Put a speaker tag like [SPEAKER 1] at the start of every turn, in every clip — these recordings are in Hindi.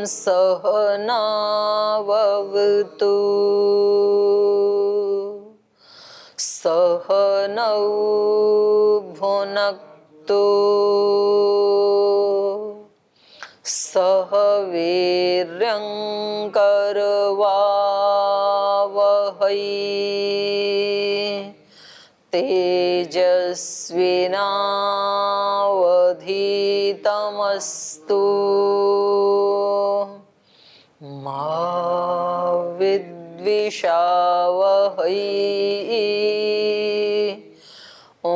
[SPEAKER 1] सहनावतु सहनौ भुनक्तु सह वीर्यङ्करवावहै तेजस्विनावधीतमस्तु मा विद्विषावहै। ॐ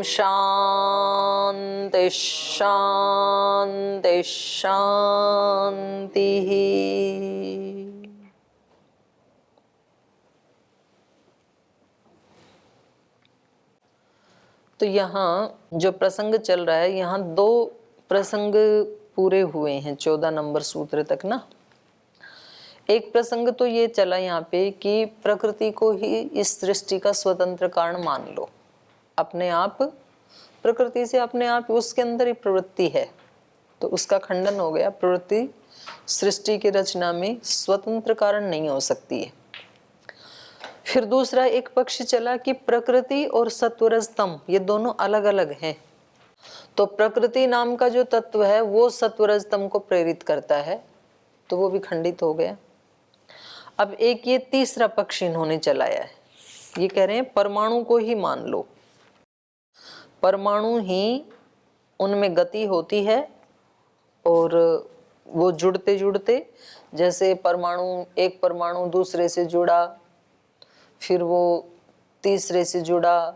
[SPEAKER 1] शान्ति शान्ति शान्तिः। तो यहाँ जो प्रसंग चल रहा है, यहाँ 2 प्रसंग पूरे हुए हैं 14 नंबर सूत्र तक ना। एक प्रसंग तो ये चला यहाँ पे कि प्रकृति को ही इस सृष्टि का स्वतंत्र कारण मान लो, अपने आप प्रकृति से अपने आप उसके अंदर ही प्रवृत्ति है, तो उसका खंडन हो गया। प्रवृत्ति सृष्टि की रचना में स्वतंत्र कारण नहीं हो सकती है। फिर दूसरा एक पक्ष चला कि प्रकृति और सत्वरजतम ये दोनों अलग अलग हैं, तो प्रकृति नाम का जो तत्व है वो सत्वरजतम को प्रेरित करता है, तो वो भी खंडित हो गया। अब एक ये तीसरा पक्ष इन्होंने चलाया है, ये कह रहे हैं परमाणु को ही मान लो, परमाणु ही उनमें गति होती है और वो जुड़ते जुड़ते, जैसे परमाणु एक परमाणु दूसरे से जुड़ा, फिर वो तीसरे से जुड़ा,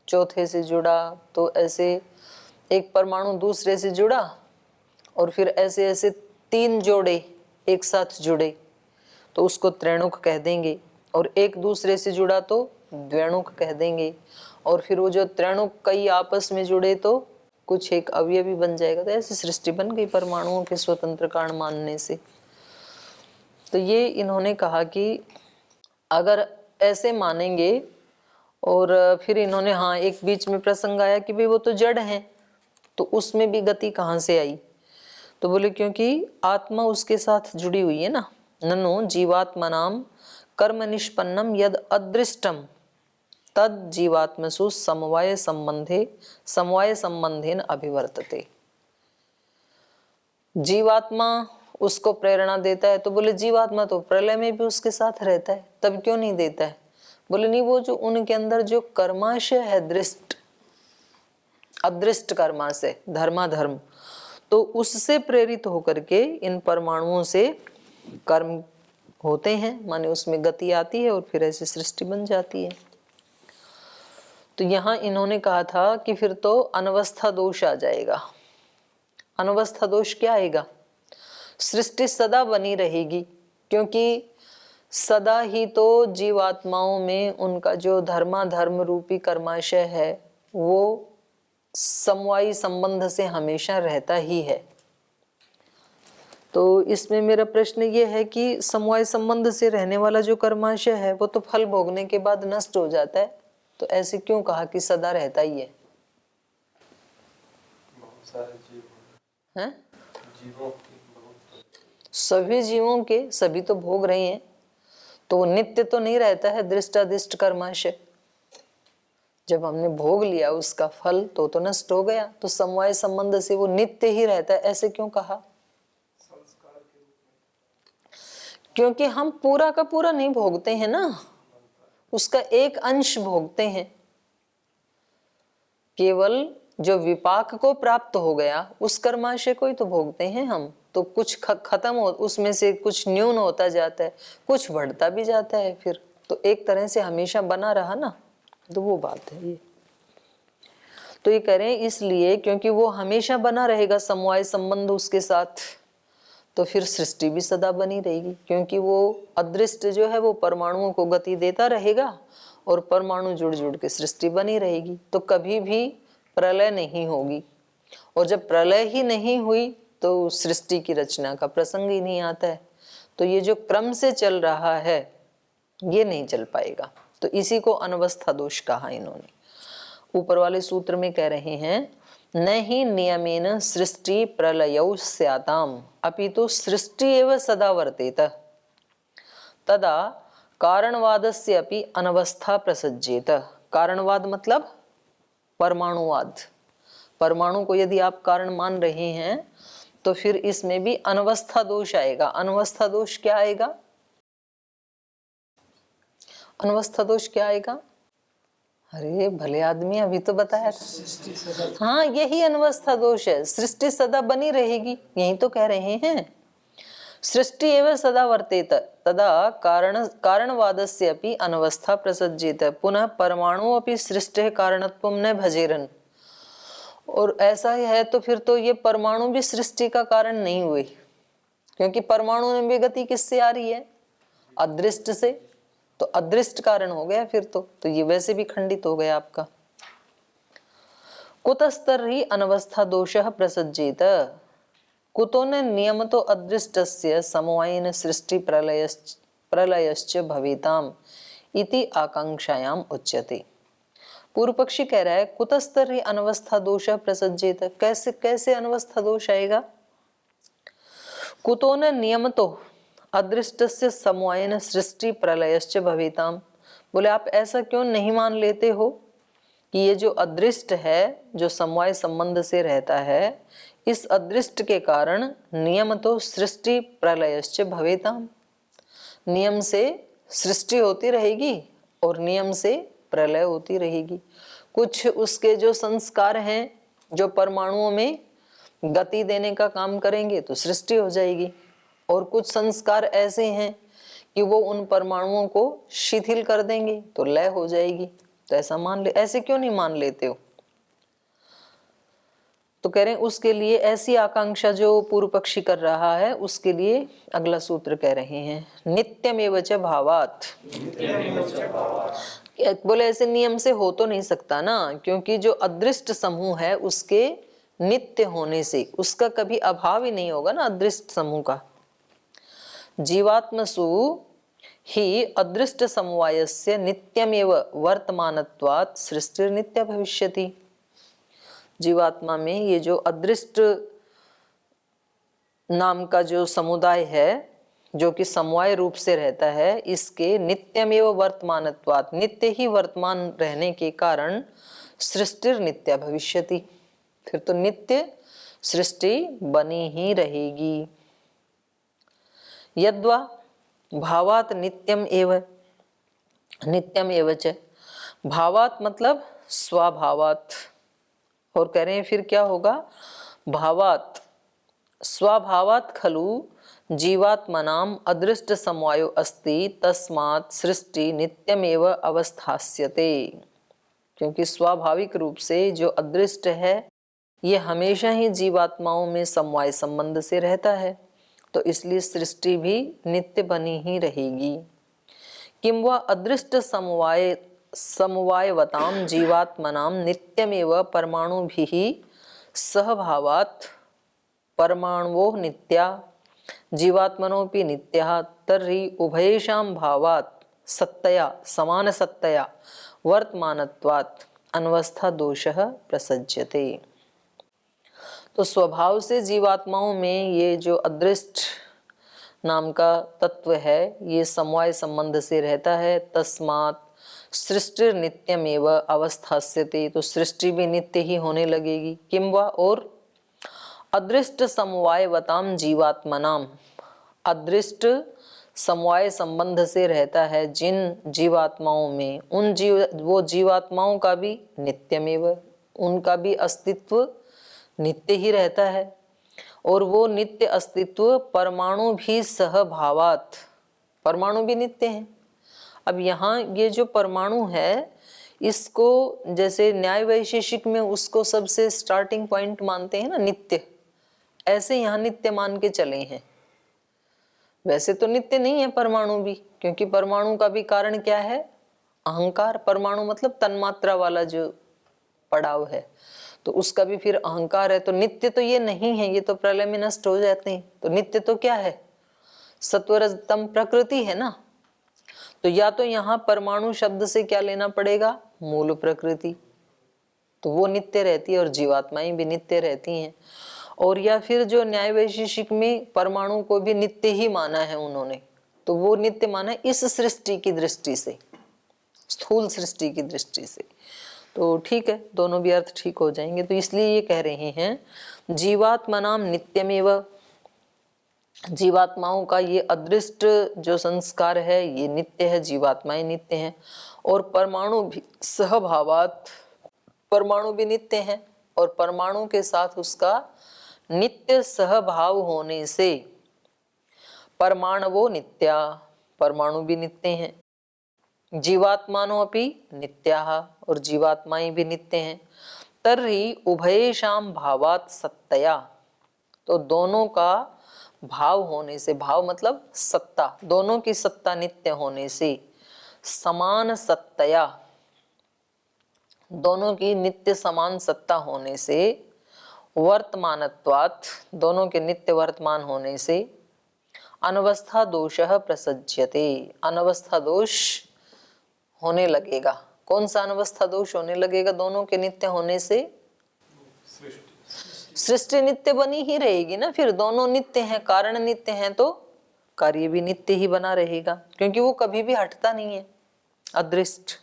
[SPEAKER 1] चौथे से जुड़ा, तो ऐसे एक परमाणु दूसरे से जुड़ा और फिर ऐसे ऐसे 3 जोड़े एक साथ जुड़े तो उसको त्रेणुक कह देंगे, और एक दूसरे से जुड़ा तो द्वेणुक कह देंगे, और फिर वो जो त्रेणुक कई आपस में जुड़े तो कुछ एक अवयवी बन जाएगा। तो ऐसी सृष्टि बन गई परमाणुओं के स्वतंत्र कारण मानने से। तो ये इन्होंने कहा कि अगर ऐसे मानेंगे, और फिर इन्होंने हाँ एक बीच में प्रसंग आया कि भाई वो तो जड़ हैं, तो उसमें भी गति कहाँ से आई, तो बोले क्योंकि आत्मा उसके साथ जुड़ी हुई है ना। ननु जीवात्मनाम कर्म निष्पन्नम यद अदृष्टम तद जीवात्मसु समवाय संबंधेन अभिवर्तते। जीवात्मा उसको प्रेरणा देता है, तो बोले जीवात्मा तो प्रलय में भी उसके साथ रहता है, तब क्यों नहीं देता है? बोले नहीं, वो जो उनके अंदर जो कर्माशय है, दृष्ट अदृष्ट कर्माशय धर्माधर्म, तो उससे प्रेरित होकर के इन परमाणुओं से कर्म होते हैं, माने उसमें गति आती है और फिर ऐसी सृष्टि बन जाती है। तो यहाँ इन्होंने कहा था कि फिर तो अनवस्था दोष आ जाएगा। अनवस्था दोष क्या आएगा? सृष्टि सदा बनी रहेगी, क्योंकि सदा ही तो जीवात्माओं में उनका जो धर्माधर्म रूपी कर्माशय है वो समवायी संबंध से हमेशा रहता ही है। तो इसमें मेरा प्रश्न ये है कि समवाय संबंध से रहने वाला जो कर्माशय है वो तो फल भोगने के बाद नष्ट हो जाता है, तो ऐसे क्यों कहा कि सदा रहता ही है?
[SPEAKER 2] बहुत सारे जीव
[SPEAKER 1] हैं?
[SPEAKER 2] जीवों के
[SPEAKER 1] सभी जीवों के सभी तो भोग रहे हैं, तो वो नित्य तो नहीं रहता है दृष्टादिष्ट कर्माशय। जब हमने भोग लिया उसका फल तो नष्ट हो गया, तो समवाय संबंध से वो नित्य ही रहता है, ऐसे क्यों कहा? क्योंकि हम पूरा का पूरा नहीं भोगते हैं ना, उसका एक अंश भोगते हैं। केवल जो विपाक को प्राप्त हो गया उस कर्माशय को ही तो भोगते हैं हम, तो कुछ खत्म हो, उसमें से कुछ न्यून होता जाता है, कुछ बढ़ता भी जाता है, फिर तो एक तरह से हमेशा बना रहा ना, तो वो बात है ये। तो ये करें इसलिए क्योंकि वो हमेशा बना रहेगा समवाय संबंध उसके साथ, तो फिर सृष्टि भी सदा बनी रहेगी, क्योंकि वो अदृष्ट जो है वो परमाणुओं को गति देता रहेगा और परमाणु जुड़ जुड़ के सृष्टि बनी रहेगी, तो कभी भी प्रलय नहीं होगी। और जब प्रलय ही नहीं हुई तो सृष्टि की रचना का प्रसंग ही नहीं आता है। तो ये जो क्रम से चल रहा है ये नहीं चल पाएगा, तो इसी को अनवस्था दोष कहा इन्होंने। ऊपर वाले सूत्र में कह रहे हैं न हि नियमेन सृष्टि प्रलयौ स्याताम् अपितु सृष्टि एव सदा वर्तेत तदा कारणवादस्य अपि अनवस्था प्रसज्येत। कारणवाद मतलब परमाणुवाद। परमाणु को यदि आप कारण मान रहे हैं तो फिर इसमें भी अनवस्था दोष आएगा। अनवस्था दोष क्या आएगा? अनवस्था दोष क्या आएगा? अरे भले आदमी, अभी तो बताया था। हाँ, यही अनवस्था दोष है। सृष्टि सदा बनी रहेगी, यही तो कह रहे हैं। सृष्टि एवं सदा वर्तेत तदा कारणवादस्य अपि अनवस्था प्रसज्येत पुनः परमाणु अपि सृष्टि कारणत्वं न भजेरन। और ऐसा ही है तो फिर तो ये परमाणु भी सृष्टि का कारण नहीं हुए, क्योंकि परमाणु में भी गति किससे आ रही है? अदृष्ट से। तो अदृष्ट कारण हो गया फिर तो ये वैसे भी खंडित हो गया आपका। कुतस्तर्हि अनवस्था दोषः प्रसज्येत कुतो न नियमतो अदृष्टस्य समवायेन सृष्टि प्रलयश्च भवेताम इति आकांक्षायाम उच्यते। पूर्व पक्षी कह रहा है कुतस्तर्हि अनवस्था दोषः प्रसज्येत, कैसे कैसे अनवस्था दोष आएगा? कुतो न नियमतो अदृष्टस्य समवायेन सृष्टि प्रलयश्च भवेताम। बोले आप ऐसा क्यों नहीं मान लेते हो कि ये जो अदृष्ट है, जो समवाय संबंध से रहता है, इस अदृष्ट के कारण नियम तो सृष्टि प्रलयश्च भवेताम, नियम से सृष्टि होती रहेगी और नियम से प्रलय होती रहेगी। कुछ उसके जो संस्कार हैं जो परमाणुओं में गति देने का काम करेंगे तो सृष्टि हो जाएगी, और कुछ संस्कार ऐसे हैं कि वो उन परमाणुओं को शिथिल कर देंगे तो लय हो जाएगी। तो ऐसा मान ले, ऐसे क्यों नहीं मान लेते हो? तो कह रहे हैं उसके लिए ऐसी आकांक्षा जो पूर्व पक्षी कर रहा है, उसके लिए अगला सूत्र कह रहे हैं नित्यमेव च भावात्। बोले ऐसे नियम से हो तो नहीं सकता ना, क्योंकि जो अदृष्ट समूह है उसके नित्य होने से उसका कभी अभाव ही नहीं होगा ना, अदृष्ट समूह का। जीवात्मसु ही अदृष्ट समवायस्य नित्यमेव वर्तमानत्वात् सृष्टिर्नित्या भविष्यति। जीवात्मा में ये जो अदृष्ट नाम का जो समुदाय है, जो कि समवाय रूप से रहता है, इसके नित्यमेव वर्तमानत्वात्, नित्य ही वर्तमान रहने के कारण सृष्टिर्नित्या भविष्यति, फिर तो नित्य सृष्टि बनी ही रहेगी। यद्वा भावात नित्यम एव, नित्यम एव च, भावात मतलब स्वभावात, और कह रहे हैं फिर क्या होगा? भावात स्वभावात खलु जीवात्मनाम अदृष्ट समवायो अस्ति तस्मात् सृष्टि नित्यमेव अवस्थास्यते। क्योंकि स्वाभाविक रूप से जो अदृष्ट है ये हमेशा ही जीवात्माओं में समवाय संबंध से रहता है, तो इसलिए सृष्टि भी नित्य बनी ही रहेगी। किम वा अदृष्ट समवायवताम जीवात्मनाम नित्यमेव परमाणुभिः सहभावात् परमाणवो नित्या जीवात्मनोपि नित्या तर्हि उभयेषां भावात् सत्तया समान सत्तया वर्तमानत्वात् अनवस्था दोषः प्रसज्यते। तो स्वभाव से जीवात्माओं में ये जो अदृष्ट नाम का तत्व है ये समवाय संबंध से रहता है। तस्मात् सृष्टि नित्यमेव अवस्थास्यते, तो सृष्टि भी नित्य ही होने लगेगी। किंवा और अदृष्ट समवायवताम जीवात्मनाम, अदृष्ट समवाय संबंध से रहता है जिन जीवात्माओं में, वो जीवात्माओं का भी नित्यमेव, उनका भी अस्तित्व नित्य ही रहता है, और वो नित्य अस्तित्व परमाणु भी सहभावात, परमाणु भी नित्य हैं। अब यहाँ ये जो परमाणु है इसको जैसे न्याय वैशेषिक में उसको सबसे स्टार्टिंग पॉइंट मानते हैं ना नित्य, ऐसे यहाँ नित्य मान के चले हैं। वैसे तो नित्य नहीं है परमाणु भी, क्योंकि परमाणु का भी कारण क्या है? अहंकार। परमाणु मतलब तन्मात्रा वाला जो पड़ाव है, तो उसका भी फिर अहंकार है। तो नित्य तो ये नहीं है, ये तो प्रलय में नष्ट हो जाते हैं। तो नित्य तो क्या है? सत्वरजतम प्रकृति है ना। तो या तो यहाँ परमाणु शब्द से क्या लेना पड़ेगा? मूल प्रकृति। तो वो नित्य रहती है और जीवात्माएं भी नित्य रहती हैं। और या फिर जो न्याय वैशेषिक में परमाणु को भी नित्य ही माना है उन्होंने, तो वो नित्य माना इस सृष्टि की दृष्टि से, स्थूल सृष्टि की दृष्टि से। तो ठीक है, दोनों भी अर्थ ठीक हो जाएंगे। तो इसलिए ये कह रहे हैं जीवात्मनाम नित्यमेव, जीवात्माओं का ये अदृष्ट जो संस्कार है ये नित्य है, जीवात्माएं नित्य हैं। और परमाणु भी सहभावात, परमाणु भी नित्य हैं और परमाणु के साथ उसका नित्य सहभाव होने से परमाणवो नित्या, परमाणु भी नित्य हैं। जीवात्मानो अपि नित्याः, और जीवात्माएं भी नित्य हैं। तर्हि उभयेषां भावात् सत्तया, तो दोनों का भाव होने से, भाव मतलब सत्ता, दोनों की सत्ता नित्य होने से, समान सत्तया, दोनों की नित्य समान सत्ता होने से, वर्तमानत्वात्, दोनों के नित्य वर्तमान होने से, अनवस्था दोषः प्रसज्यते, अनवस्था दोष होने लगेगा। कौन सा अनवस्था दोष होने लगेगा दोनों के नित्य होने से? सृष्टि नित्य बनी ही रहेगी ना, फिर दोनों नित्य हैं, कारण नित्य हैं तो कार्य भी नित्य ही बना रहेगा, क्योंकि वो कभी भी हटता नहीं है, अदृष्ट।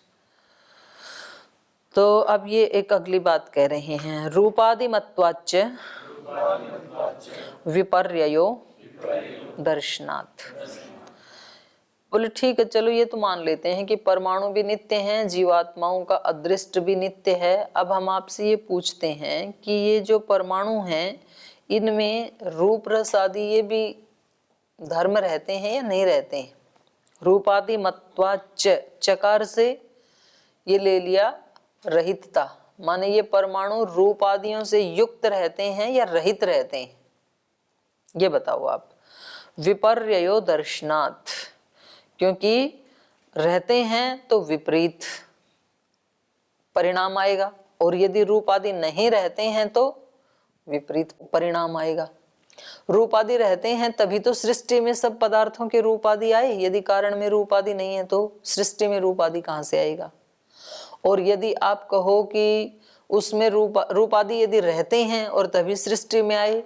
[SPEAKER 1] तो अब ये एक अगली बात कह रहे हैं, रूपादिमत्वाच्च विपर्ययो दर्शनात्। बोले ठीक है, चलो ये तो मान लेते हैं कि परमाणु भी नित्य हैं, जीवात्माओं का अदृष्ट भी नित्य है। अब हम आपसे ये पूछते हैं कि ये जो परमाणु हैं इनमें रूप रस आदि ये भी धर्म रहते हैं या नहीं रहते हैं? रूपादि मत्वाच्च, चकार से ये ले लिया रहितता, माने ये परमाणु रूप आदियों से युक्त रहते हैं या रहित रहते हैं, ये बताओ आप। विपर्ययो दर्शनात्, क्योंकि रहते हैं तो विपरीत परिणाम आएगा, और यदि रूप आदि नहीं रहते हैं तो विपरीत परिणाम आएगा। रूप आदि रहते हैं तभी तो सृष्टि में सब पदार्थों के रूप आदि आए, यदि कारण में रूप आदि नहीं है तो सृष्टि में रूप आदि कहाँ से आएगा? और यदि आप कहो कि उसमें रूप आदि यदि रहते हैं और तभी सृष्टि में आए,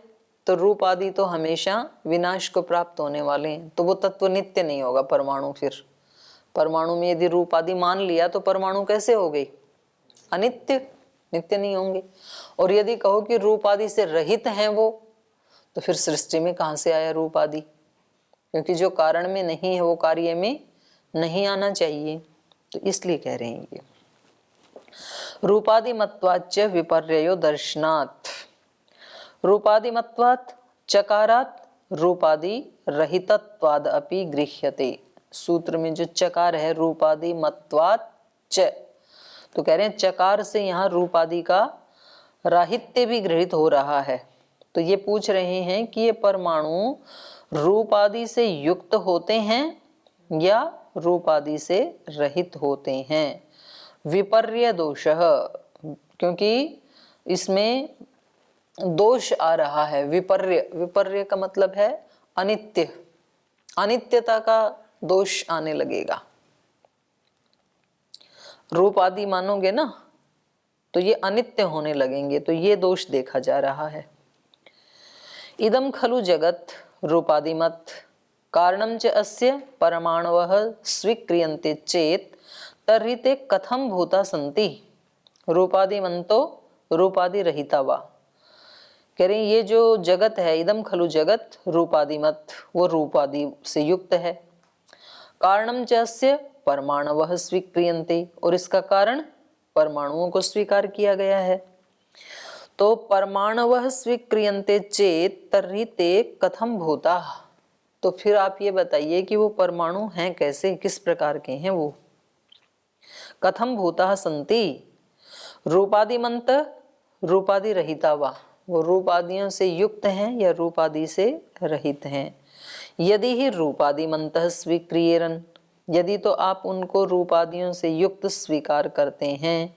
[SPEAKER 1] तो रूप आदि तो हमेशा विनाश को प्राप्त होने वाले हैं, तो वो तत्व नित्य नहीं होगा परमाणु। फिर परमाणु में यदि रूप आदि मान लिया तो परमाणु कैसे हो गई? अनित्य, नित्य नहीं होंगे। और यदि कहो कि रूप आदि से रहित हैं वो, तो फिर सृष्टि में कहाँ से आया रूप आदि? क्योंकि जो कारण में नहीं है वो कार्य में नहीं आना चाहिए, तो इसलिए कह रहे हैं ये रूपादि मत्वाच्च विपर्ययो दर्शनात्। रूपादि मत्वात् चकारात् रूपादि रहितत्वाद अपि गृह्यते। सूत्र में जो चकार है रूपादि मत्वात् च, तो कह रहे हैं चकार से यहाँ रूपादि का राहित्य भी गृहित हो रहा है। तो ये पूछ रहे हैं कि ये परमाणु रूप आदि से युक्त होते हैं या रूप आदि से रहित होते हैं। विपर्य दोषः, क्योंकि इसमें दोष आ रहा है। विपर्य, विपर्य का मतलब है अनित्य, अनित्यता का दोष आने लगेगा। रूप आदि मानोगे ना तो ये अनित्य होने लगेंगे, तो ये दोष देखा जा रहा है। इदं खलु जगत रूपादिमत कारणं च अस्य परमाणवः स्वीक्रियन्ते चेत् तर्हि ते कथं भूता सन्ति रूपादिमन्तो रूपादि रहिता वा। कह रहे ये जो जगत है, इदम खलु जगत रूपादिमत, वो रूपादि से युक्त है। कारणं च अस्य परमाणवः स्वीक्रियन्ते, और इसका कारण परमाणुओं को स्वीकार किया गया है। तो परमाणवः स्वीक्रियन्ते चेत् तर्हि ते कथं भूता, तो फिर आप ये बताइए कि वो परमाणु हैं कैसे, किस प्रकार के हैं वो। कथं भूता सन्ति रूपादिमंत रूपादि रहिता वा, वो रूप आदियों से युक्त हैं या रूप आदि से रहित हैं। यदि ही रूपादिमंतः स्वीक्रियेरन्, यदि तो आप उनको रूप आदियों से युक्त स्वीकार करते हैं,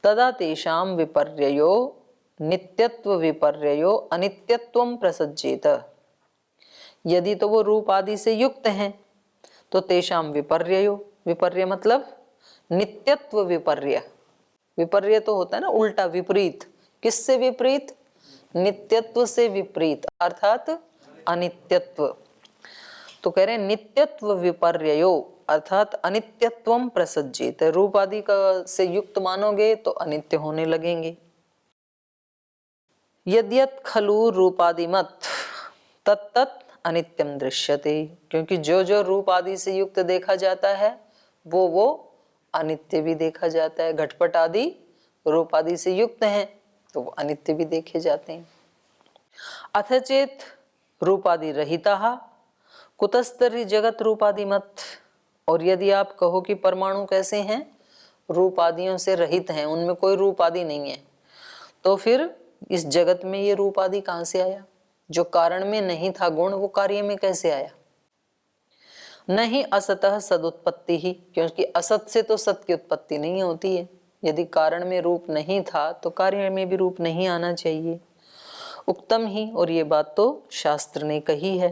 [SPEAKER 1] तदा तेषां विपर्ययो नित्यत्व विपर्ययो अनित्यत्वं प्रसज्येत। यदि तो वो रूप आदि से युक्त हैं तो तेषां विपर्ययो, विपर्य मतलब नित्यत्व विपर्य, विपर्य तो होता है ना उल्टा, विपरीत। किससे विपरीत? नित्यत्व से विपरीत, अर्थात अनित्यत्व। तो कह रहे हैं नित्यत्व विपर्ययो, अर्थात अनित्यत्वम प्रसज्जित। रूप आदि का से युक्त मानोगे तो अनित्य होने लगेंगे। यद्यत् खलु रूपादिमत तत्तत् अनित्यम दृश्यते, क्योंकि जो जो रूप आदि से युक्त देखा जाता है वो अनित्य भी देखा जाता है। घटपट आदि रूप आदि से युक्त हैं तो वो अनित्य भी देखे जाते हैं। अथ चेत रूपादि रहिता कुतस्तरी जगत रूपादिमत, और यदि आप कहो कि परमाणु कैसे हैं? रूप आदियों से रहित हैं, उनमें कोई रूप आदि नहीं है, तो फिर इस जगत में ये रूप आदि कहां से आया? जो कारण में नहीं था गुण, वो कार्य में कैसे आया? नहीं असतः सदुत्पत्ति ही, क्योंकि असत से तो सत की उत्पत्ति नहीं होती है। यदि कारण में रूप नहीं था तो कार्य में भी रूप नहीं आना चाहिए। उक्तम ही, और ये बात तो शास्त्र ने कही है।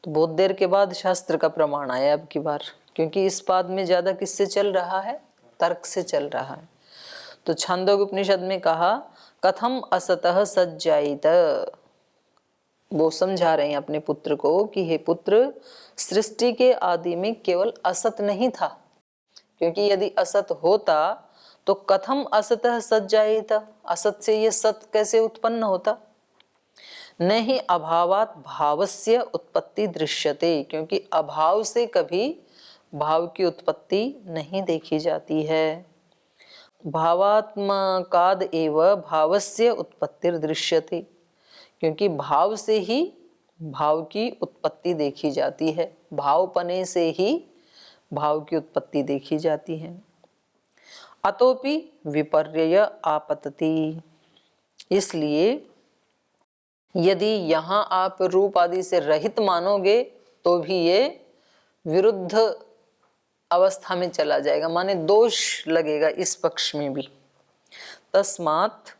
[SPEAKER 1] तो बहुत देर के बाद शास्त्र का प्रमाण आया अब की बार, क्योंकि इस बात में ज्यादा किससे चल रहा है? तर्क से चल रहा है। तो छांदोग्य उपनिषद में कहा कथम असतः सज्जायित, वो समझा रहे हैं अपने पुत्र को कि हे पुत्र, सृष्टि के आदि में केवल असत नहीं था, क्योंकि यदि असत होता तो कथम असतः सज्जायित, असत से ये सत कैसे उत्पन्न होता? नहीं अभावात भावस्य उत्पत्ति दृश्यते, क्योंकि अभाव से कभी भाव की उत्पत्ति नहीं देखी जाती है। भावात्मकाद एव भावस्य उत्पत्तिर दृश्यते, क्योंकि भाव से ही भाव की उत्पत्ति देखी जाती है, भावपने से ही भाव की उत्पत्ति देखी जाती है। अतोपि विपर्यय आपतति, इसलिए यदि यहाँ आप रूप आदि से रहित मानोगे तो भी ये विरुद्ध अवस्था में चला जाएगा, माने दोष लगेगा इस पक्ष में भी। तस्मात्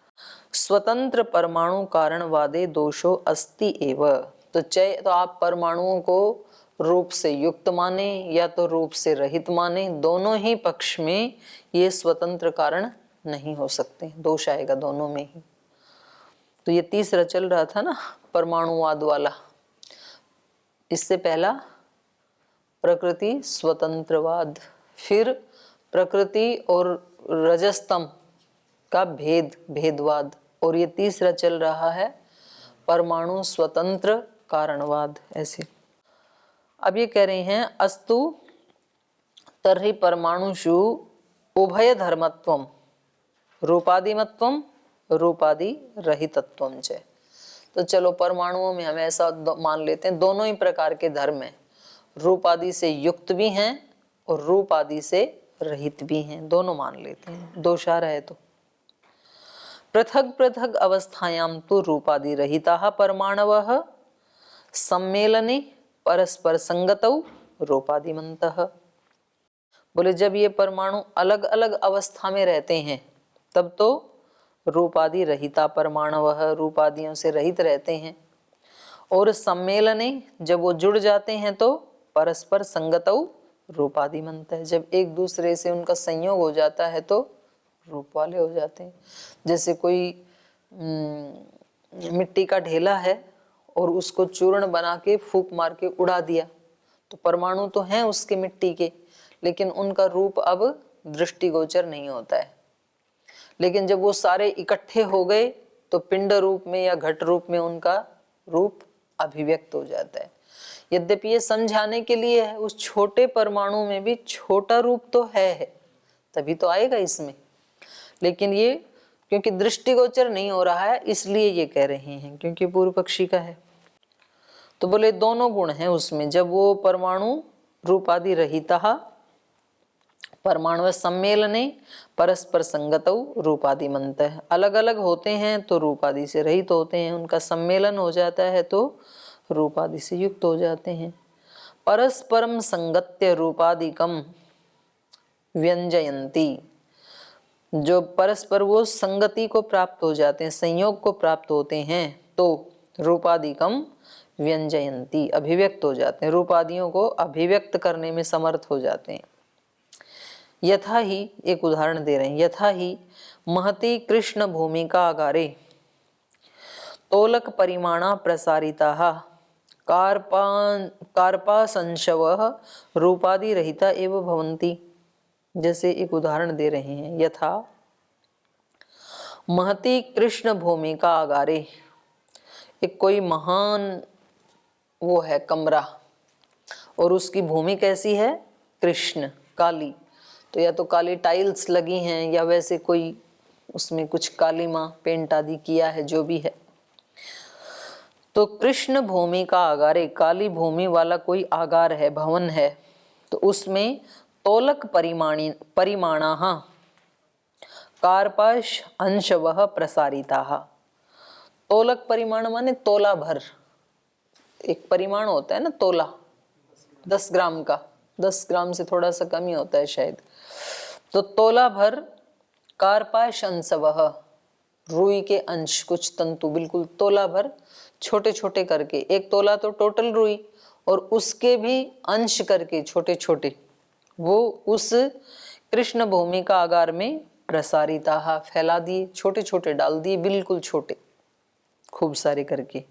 [SPEAKER 1] स्वतंत्र परमाणु कारणवादे दोषो अस्ति एव, तो चाहे तो आप परमाणुओं को रूप से युक्त माने या तो रूप से रहित माने, दोनों ही पक्ष में ये स्वतंत्र कारण नहीं हो सकते, दोष आएगा दोनों में ही। तो ये तीसरा चल रहा था ना परमाणुवाद वाला, इससे पहला प्रकृति स्वतंत्रवाद, फिर प्रकृति और रजस्तम का भेदवाद, और ये तीसरा चल रहा है परमाणु स्वतंत्र कारणवाद। ऐसे अब ये कह रहे हैं अस्तु तर्हि परमाणुषु उभय धर्मत्वम रूपादिमत्वम रूपादि रहितत्वम च। तो चलो परमाणुओं में हम ऐसा मान लेते हैं दोनों ही प्रकार के धर्म हैं, रूप आदि से युक्त भी हैं और रूप आदि से रहित भी हैं, दोनों मान लेते हैं, दोषार है। तो पृथक पृथक अवस्थायां तो रूपादि रहिता परमाणवः सम्मेलने परस्पर संगतौ रूपादिमन्तः। बोले जब ये परमाणु अलग अलग अवस्था में रहते हैं तब तो रूपादि रहिता परमाणवः रूपादियों से रहित रहते हैं, और सम्मेलने जब वो जुड़ जाते हैं तो परस्पर संगतौ रूपादिमन्तः, जब एक दूसरे से उनका संयोग हो जाता है तो रूप वाले हो जाते हैं। जैसे कोई मिट्टी का ढेला है और उसको चूर्ण बना के फूंक मार के उड़ा दिया, तो परमाणु तो हैं उसके मिट्टी के, लेकिन उनका रूप अब दृष्टिगोचर नहीं होता है। लेकिन जब वो सारे इकट्ठे हो गए तो पिंड रूप में या घट रूप में उनका रूप अभिव्यक्त हो जाता है। यद्यपि ये समझाने के लिए है, उस छोटे परमाणु में भी छोटा रूप तो है, तभी तो आएगा इसमें, लेकिन ये क्योंकि दृष्टिगोचर नहीं हो रहा है इसलिए ये कह रहे हैं, क्योंकि पूर्व पक्षी का है। तो बोले दोनों गुण हैं उसमें, जब वो परमाणु रूपादि रहिता परमाणु सम्मेलने परस्पर संगतौ रूपादिमन्तः, अलग अलग होते हैं तो रूपादि से रहित होते हैं, उनका सम्मेलन हो जाता है तो रूपादि से युक्त हो जाते हैं। परस्परम संगत्य रूपादिकम व्यंजयन्ति, जो परस्पर वो संगति को प्राप्त हो जाते हैं, संयोग को प्राप्त होते हैं तो रूपादिकम व्यंजयन्ति अभिव्यक्त हो जाते हैं, रूपादियों को अभिव्यक्त करने में समर्थ हो जाते हैं। यथा ही, एक उदाहरण दे रहे हैं, यथा ही महती कृष्ण भूमिका आगारे तोलक परिमाणा प्रसारिताः कार्पासंशवः रूपादि रहिता एव भवन्ति। जैसे एक उदाहरण दे रहे हैं, यथा महती कृष्ण भूमिका आगारे, एक कोई महान वो है कमरा, और उसकी भूमि कैसी है, कृष्ण, काली, तो या तो काली टाइल्स लगी हैं या वैसे कोई उसमें कुछ काली माँ पेंट आदि किया है, जो भी है। तो कृष्ण भूमि का आगारे, काली भूमि वाला कोई आगार है, भवन है, तो उसमें तोलक परिमाणाः कार्पाश अंशवः प्रसारिताः। तोलक परिमाण माने तोला भर, एक परिमाण होता है ना तोला, 10 ग्राम का, 10 ग्राम से थोड़ा सा कम ही होता है शायद, तो तोला भर कार्पाश अंशवः, रुई के अंश, कुछ तंतु बिल्कुल तोला भर छोटे छोटे करके, एक तोला तो टोटल रुई और उसके भी अंश करके छोटे छोटे, वो उस कृष्ण भूमि का आगार में प्रसारिता, फैला दिए, छोटे छोटे डाल दिए, बिल्कुल छोटे, खूब सारे करके।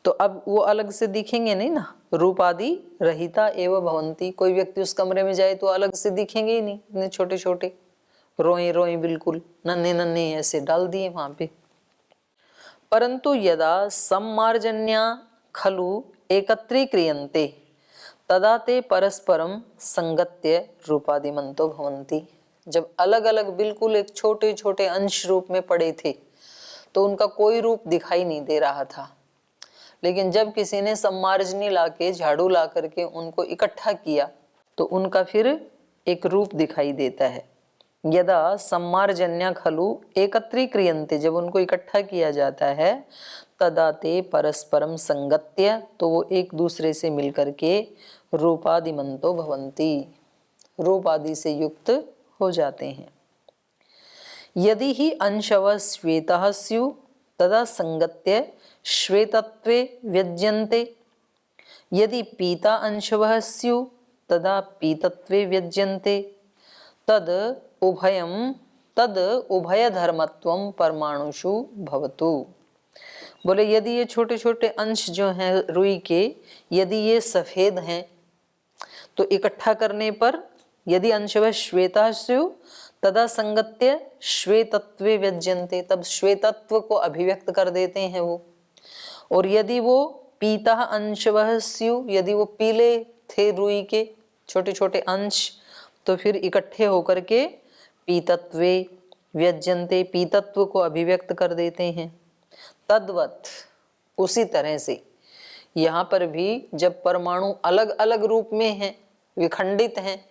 [SPEAKER 1] तो अब वो अलग से दिखेंगे नहीं ना, रूप आदि रहिता एवं भवंती। कोई व्यक्ति उस कमरे में जाए तो अलग से दिखेंगे ही नहीं, इतने छोटे छोटे रोए रोए बिल्कुल नन्हे नन्हे ऐसे डाल दिए वहां पे। परंतु यदा सम्मार्जन्या खलु एकत्रीक्रियन्ते तदा ते परस्परम संगत्य रूपादिमंतो भवन्ति। जब अलग अलग बिल्कुल एक छोटे छोटे अंश रूप में पड़े थे तो उनका कोई रूप दिखाई नहीं दे रहा था, लेकिन जब किसी ने सम्मार्जनी लाके, झाड़ू ला करके उनको इकट्ठा किया तो उनका फिर एक रूप दिखाई देता है। यदा सम्मार्जन्या खलु एकत्रीक्रियन्ते, जब उनको इकट्ठा किया जाता है, तदा ते परस्परम संगत्य, तो वो एक दूसरे से मिलकर के रूपादिमंतो भवन्ति, रूप आदि से युक्त हो जाते हैं। यदि ही अंशवः श्वेतः स्युः तदा संगत्य श्वेतत्वे व्यज्यन्ते, यदि पीता अंशवः स्युः तदा पीतत्वे व्यज्यन्ते, तद उभय धर्मत्वं परमाणुषु भवतु। बोले यदि ये छोटे छोटे अंश जो हैं रुई के, यदि ये सफेद हैं तो इकट्ठा करने पर यदि अंशवः श्वेता स्युः तदा संगत्य श्वेतत्वे व्यज्यन्ते, तब श्वेतत्व को अभिव्यक्त कर देते हैं वो। और यदि वो पीता अंशवः स्युः, यदि वो पीले थे रुई के छोटे छोटे अंश, तो फिर इकट्ठे होकर के पीतत्वे व्यज्यन्ते, पीतत्व को अभिव्यक्त कर देते हैं। तद्वत, उसी तरह से यहाँ पर भी जब परमाणु अलग अलग रूप में हैं, विखंडित हैं,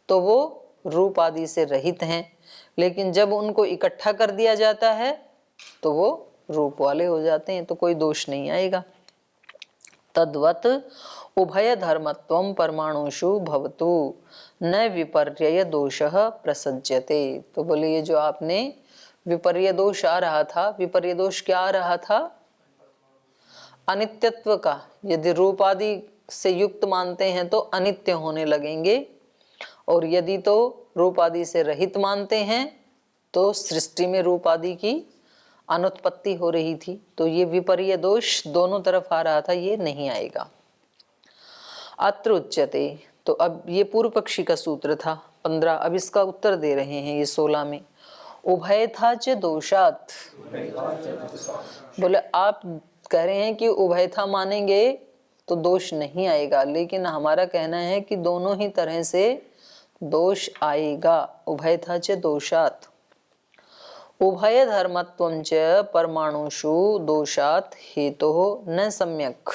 [SPEAKER 1] तो वो रूप आदि से रहित हैं, लेकिन जब उनको इकट्ठा कर दिया जाता है तो वो रूप वाले हो जाते हैं, तो कोई दोष नहीं आएगा। तद्वत उभय धर्मत्वं परमाणुषु भवतु न विपर्यय दोषः प्रसज्यते। तो बोले ये जो आपने विपर्य दोष आ रहा था, विपर्य दोष क्या आ रहा था, अनित्यत्व का। यदि रूप आदि से युक्त मानते हैं तो अनित्य होने लगेंगे, और यदि तो रूप आदि से रहित मानते हैं तो सृष्टि में रूप आदि की अनुत्पत्ति हो रही थी। तो ये विपर्य दोष दोनों तरफ आ रहा था, ये नहीं आएगा। अत्र उच्यते, तो अब ये पूर्व पक्षी का सूत्र था 15, अब इसका उत्तर दे रहे हैं ये 16 में। उभय था च दोषात, बोले आप कह रहे हैं कि उभय था मानेंगे तो दोष नहीं आएगा, लेकिन हमारा कहना है कि दोनों ही तरह से दोष आएगा। उभय था च दोषात उभय धर्मत्वं च परमाणुषु दोषात हेतुः न सम्यक।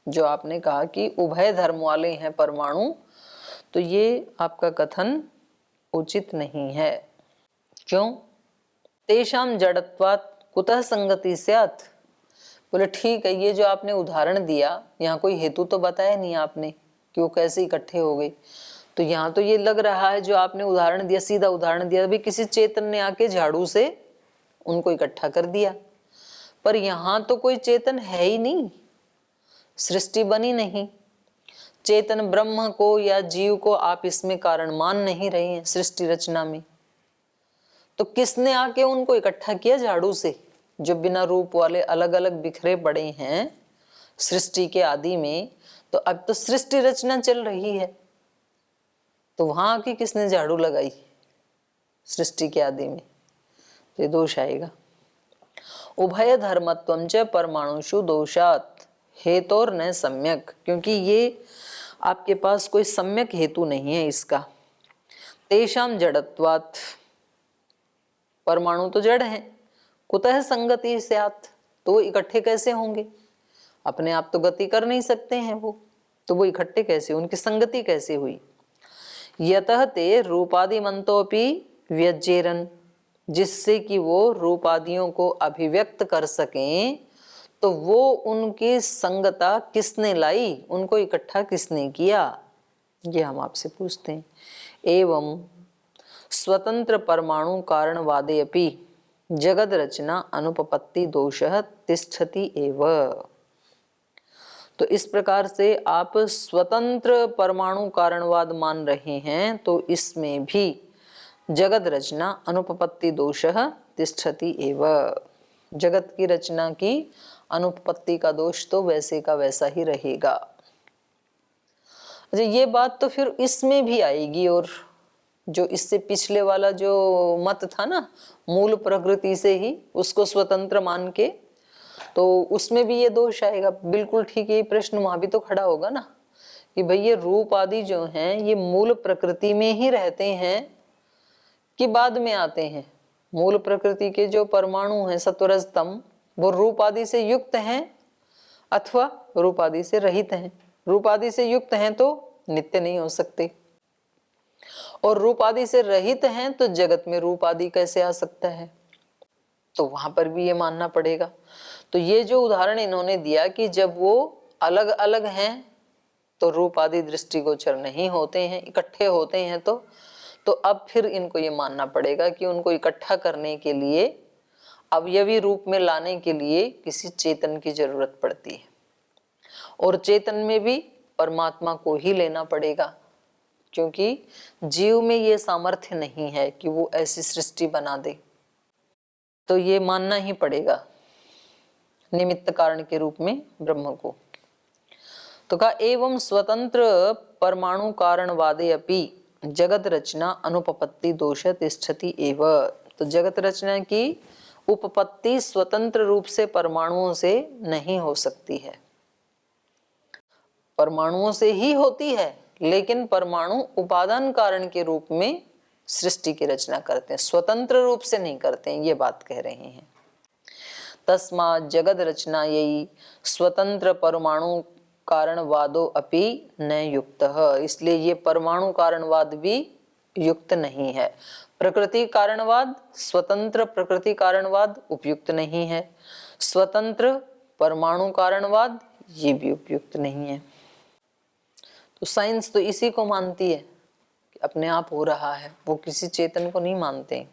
[SPEAKER 1] जो आपने कहा कि उभय धर्म वाले हैं परमाणु, तो ये आपका कथन उचित नहीं है। क्यों? तेषां जड़त्वात् कुतः संगति स्यात्। बोले ठीक है, ये जो आपने उदाहरण दिया, यहाँ कोई हेतु तो बताया नहीं आपने कि वो कैसे इकट्ठे हो गए। तो यहाँ तो ये लग रहा है जो आपने उदाहरण दिया, सीधा उदाहरण दिया, अभी किसी चेतन ने आके झाड़ू से उनको इकट्ठा कर दिया, पर यहाँ तो कोई चेतन है ही नहीं, सृष्टि बनी नहीं। चेतन ब्रह्म को या जीव को आप इसमें कारण मान नहीं रही हैं सृष्टि रचना में, तो किसने आके उनको इकट्ठा किया झाड़ू से? जो बिना रूप वाले अलग अलग बिखरे पड़े हैं सृष्टि के आदि में, तो अब तो सृष्टि रचना चल रही है, तो वहां आके किसने झाड़ू लगाई सृष्टि के आदि में? तो ये दोष आएगा। उभय धर्मत्वं च परमाणुषु दोषात् हेतोर न सम्यक, क्योंकि ये आपके पास कोई सम्यक हेतु नहीं है इसका। तेषाम जड़त्वात्, परमाणु तो जड़ हैं, कुतः संगति स्यात्, तो इकट्ठे कैसे होंगे? अपने आप तो गति कर नहीं सकते हैं वो, तो वो इकट्ठे कैसे, उनकी संगति कैसे हुई? यतः ते रूपादिमन्तोपि व्यज्येरन्, जिससे कि वो रूपादियों को अभिव्यक्त कर सकें, तो वो उनकी संगता किसने लाई, उनको इकट्ठा किसने किया, ये हम आपसे पूछते हैं। एवं स्वतंत्र परमाणु कारणवादे अपि जगद रचना अनुपपत्ति दोषः तिष्ठति एव। तो इस प्रकार से आप स्वतंत्र परमाणु कारणवाद मान रहे हैं, तो इसमें भी जगत रचना अनुपपत्ति दोषः तिष्ठति एव, जगत की रचना की अनुपपत्ति का दोष तो वैसे का वैसा ही रहेगा। अच्छा, ये बात तो फिर इसमें भी आएगी, और जो इससे पिछले वाला जो मत था ना, मूल प्रकृति से ही उसको स्वतंत्र मान के, तो उसमें भी ये दोष आएगा। बिल्कुल ठीक, ये प्रश्न वहां भी तो खड़ा होगा ना कि भाई ये रूप आदि जो हैं ये मूल प्रकृति में ही रहते हैं कि बाद में आते हैं? मूल प्रकृति के जो परमाणु हैं सत्वरजतम, वो रूप आदि से युक्त हैं अथवा रूप आदि से रहित हैं। रूप आदि से युक्त हैं तो नित्य नहीं हो सकते, और रूप आदि से रहित हैं तो जगत में रूप आदि कैसे आ सकता है? तो वहां पर भी ये मानना पड़ेगा। तो ये जो उदाहरण इन्होंने दिया कि जब वो अलग अलग हैं तो रूप आदि दृष्टिगोचर नहीं होते हैं, इकट्ठे होते हैं, तो अब फिर इनको ये मानना पड़ेगा कि उनको इकट्ठा करने के लिए, अवयवी रूप में लाने के लिए किसी चेतन की जरूरत पड़ती है, और चेतन में भी परमात्मा को ही लेना पड़ेगा, क्योंकि जीव में ये सामर्थ्य नहीं है कि वो ऐसी सृष्टि बना दे। तो ये मानना ही पड़ेगा निमित्त कारण के रूप में ब्रह्म को। तो कहा एवं स्वतंत्र परमाणु कारणवादे अपि जगत रचना अनुपपत्ति दोष तिष्ठति एव। तो जगत रचना की उपपत्ति स्वतंत्र रूप से परमाणुओं से नहीं हो सकती है, परमाणुओं से ही होती है, लेकिन परमाणु उपादान कारण के रूप में सृष्टि की रचना करते हैं, स्वतंत्र रूप से नहीं करते हैं, ये बात कह रहे हैं। तस्मात् जगद रचना यही स्वतंत्र परमाणु कारणवादो अपि न युक्तः, इसलिए ये परमाणु कारणवाद भी युक्त नहीं है। प्रकृति कारणवाद, स्वतंत्र प्रकृति कारणवाद उपयुक्त नहीं है, स्वतंत्र परमाणु कारणवाद ये भी उपयुक्त नहीं है। तो साइंस तो इसी को मानती है कि अपने आप हो रहा है, वो किसी चेतन को नहीं मानते।